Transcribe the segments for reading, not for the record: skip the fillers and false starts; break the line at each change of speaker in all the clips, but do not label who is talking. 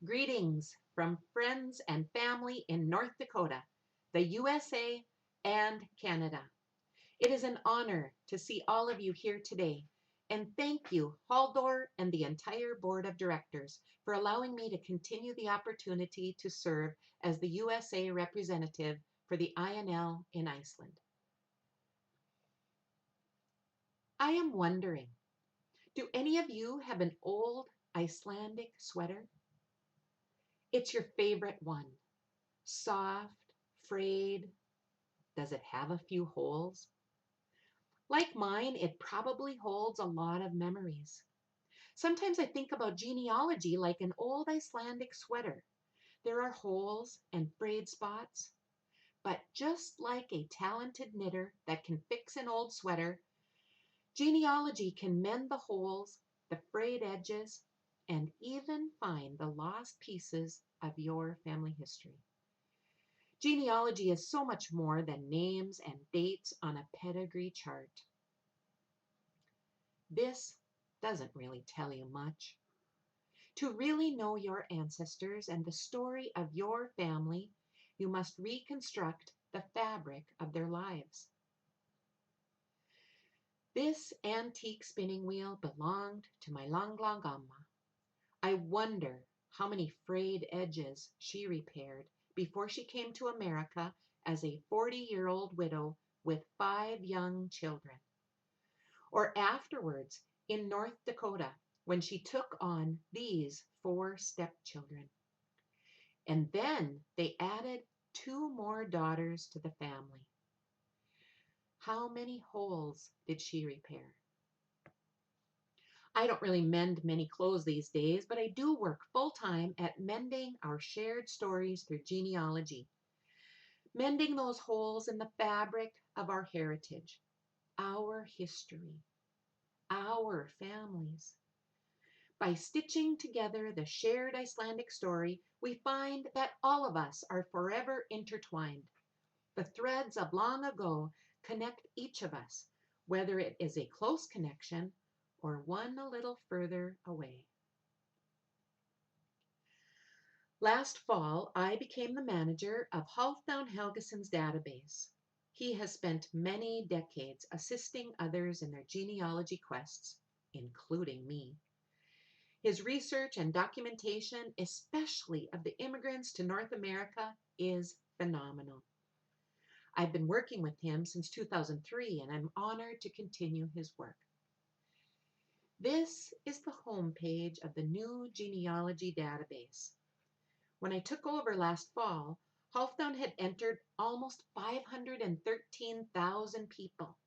Greetings from friends and family in North Dakota, the USA, and Canada. It is an honor to see all of you here today, and thank you, Haldor and the entire board of directors, for allowing me to continue the opportunity to serve as the USA representative for the INL in Iceland. I am wondering, do any of you have an old Icelandic sweater? It's your favorite one. Soft, frayed. Does it have a few holes? Like mine, it probably holds a lot of memories. Sometimes I think about genealogy like an old Icelandic sweater. There are holes and frayed spots, but just like a talented knitter that can fix an old sweater, genealogy can mend the holes, the frayed edges, and even find the lost pieces of your family history. Genealogy is so much more than names and dates on a pedigree chart. This doesn't really tell you much. To really know your ancestors and the story of your family, you must reconstruct the fabric of their lives. This antique spinning wheel belonged to my Langlangama. I wonder how many frayed edges she repaired before she came to America as a 40-year-old widow with 5 young children. Or afterwards in North Dakota when she took on these 4 stepchildren. And then they added 2 more daughters to the family. How many holes did she repair? I don't really mend many clothes these days, but I do work full-time at mending our shared stories through genealogy. Mending those holes in the fabric of our heritage, our history, our families. By stitching together the shared Icelandic story, we find that all of us are forever intertwined. The threads of long ago connect each of us, whether it is a close connection or one a little further away. Last fall, I became the manager of Halfdan Helgeson's database. He has spent many decades assisting others in their genealogy quests, including me. His research and documentation, especially of the immigrants to North America, is phenomenal. I've been working with him since 2003, and I'm honored to continue his work. This is the homepage of the new genealogy database. When I took over last fall, Halfdan had entered almost 513,000 people.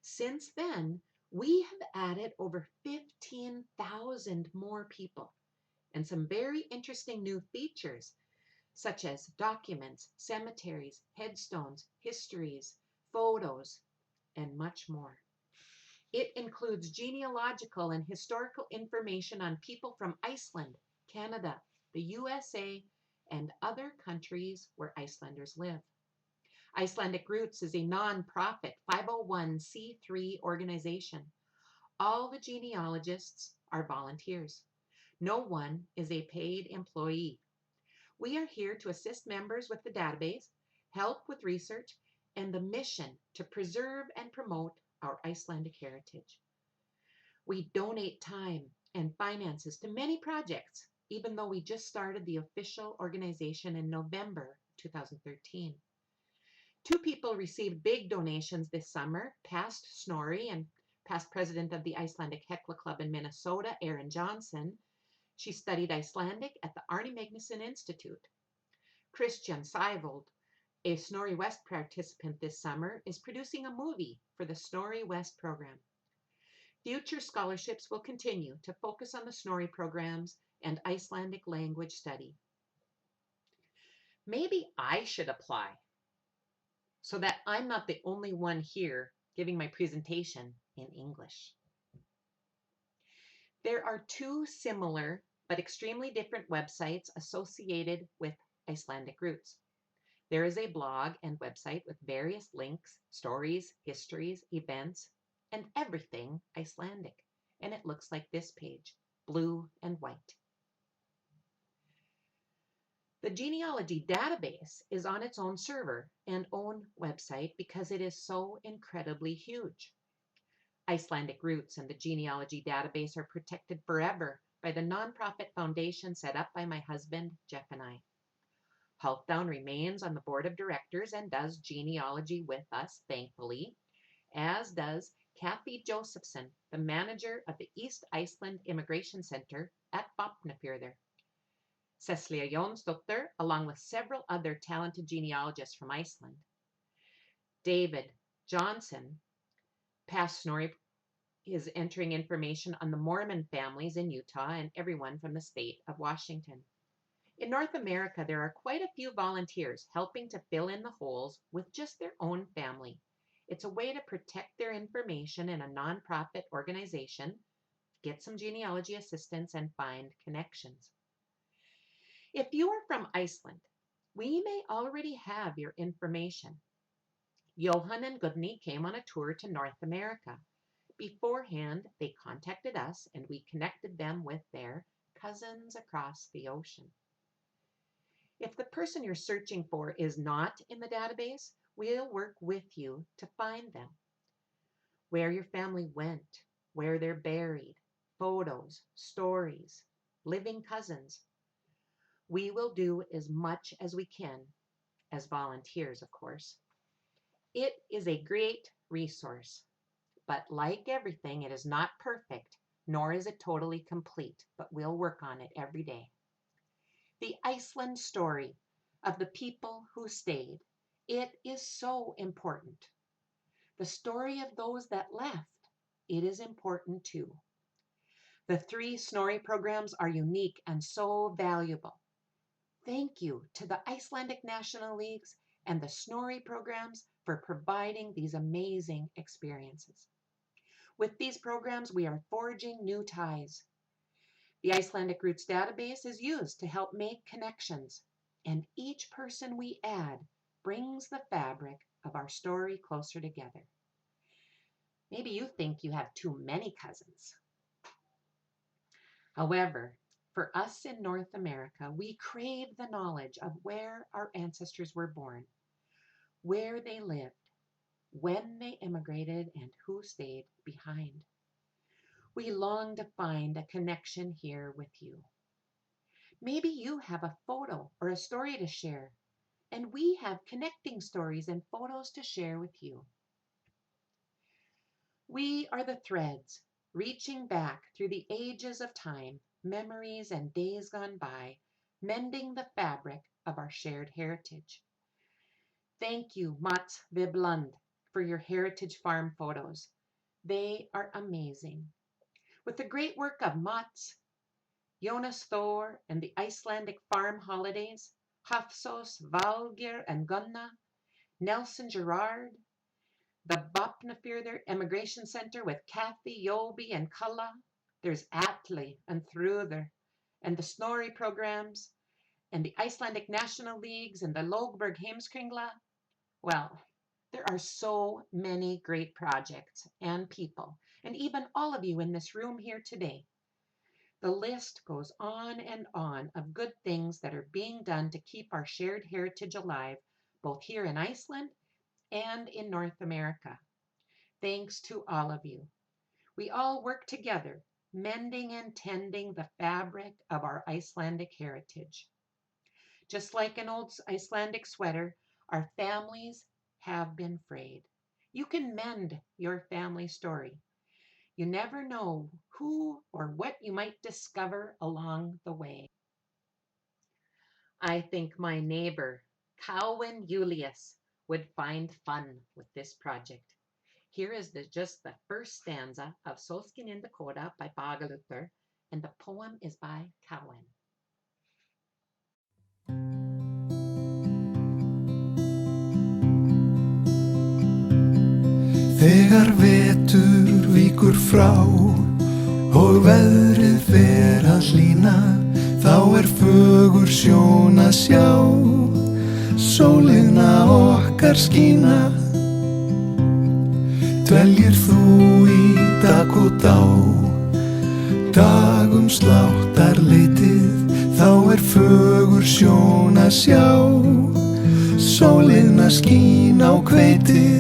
Since then, we have added over 15,000 more people and some very interesting new features, such as documents, cemeteries, headstones, histories, photos, and much more. It includes genealogical and historical information on people from Iceland, Canada, the USA, and other countries where Icelanders live. Icelandic Roots is a non-profit 501c3 organization. All the genealogists are volunteers. No one is a paid employee. We are here to assist members with the database, help with research, and the mission to preserve and promote our Icelandic heritage. We donate time and finances to many projects, even though we just started the official organization in November 2013. 2 people received big donations this summer, past Snorri and past president of the Icelandic Hekla Club in Minnesota, Erin Johnson. She studied Icelandic at the Arne Magnusson Institute. Christian Seivold, a Snorri West participant this summer, is producing a movie for the Snorri West program. Future scholarships will continue to focus on the Snorri programs and Icelandic language study. Maybe I should apply so that I'm not the only one here giving my presentation in English. There are 2 similar but extremely different websites associated with Icelandic Roots. There is a blog and website with various links, stories, histories, events, and everything Icelandic. And it looks like this page, blue and white. The genealogy database is on its own server and own website because it is so incredibly huge. Icelandic roots and the genealogy database are protected forever by the nonprofit foundation set up by my husband, Jeff, and I. Halfdown remains on the board of directors and does genealogy with us, thankfully, as does Kathy Josephson, the manager of the East Iceland Immigration Center at Vopnafjörður. Cecilia Jónsdóttir, along with several other talented genealogists from Iceland. David Johnson, past Snorri, is entering information on the Mormon families in Utah and everyone from the state of Washington. In North America, there are quite a few volunteers helping to fill in the holes with just their own family. It's a way to protect their information in a nonprofit organization, get some genealogy assistance, and find connections. If you are from Iceland, we may already have your information. Johan and Gudni came on a tour to North America. Beforehand, they contacted us and we connected them with their cousins across the ocean. If the person you're searching for is not in the database, we'll work with you to find them. Where your family went, where they're buried, photos, stories, living cousins. We will do as much as we can, as volunteers, of course. It is a great resource, but like everything, it is not perfect, nor is it totally complete, but we'll work on it every day. The Iceland story of the people who stayed, it is so important. The story of those that left, it is important too. The 3 Snorri programs are unique and so valuable. Thank you to the Icelandic National Leagues and the Snorri programs for providing these amazing experiences. With these programs, we are forging new ties. The Icelandic Roots database is used to help make connections, and each person we add brings the fabric of our story closer together. Maybe you think you have too many cousins. However, for us in North America, we crave the knowledge of where our ancestors were born, where they lived, when they immigrated, and who stayed behind. We long to find a connection here with you. Maybe you have a photo or a story to share, and we have connecting stories and photos to share with you. We are the threads reaching back through the ages of time, memories and days gone by, mending the fabric of our shared heritage. Thank you, Mats Vibland, for your heritage farm photos. They are amazing. With the great work of Mats, Jonas Thor, and the Icelandic Farm Holidays, Hafsos, Valgeir, and Gunna, Nelson Gerard, the Vopnafjörður Immigration Center with Kathy, Jobi, and Kalla, there's Atli and Þrúður, and the Snorri programs, and the Icelandic National Leagues, and the Lögberg Heimskringla. Well, there are so many great projects and people, and even all of you in this room here today. The list goes on and on of good things that are being done to keep our shared heritage alive, both here in Iceland and in North America. Thanks to all of you. We all work together, mending and tending the fabric of our Icelandic heritage. Just like an old Icelandic sweater, our families have been frayed. You can mend your family story. You never know who or what you might discover along the way. I think my neighbor, Cowan Júlíus, would find fun with this project. Here is just the first stanza of Sólskinið Dakota by Baggalútur, and the poem is by Cowan.
Þegar vetur víkur frá og veðrið fer að hlýna, þá fögur sjón að sjá sólina okkar skína. Dveljir þú í Dakota, dagum sláttar leitið, þá fögur sjón að sjá, sólin að skín á hveiti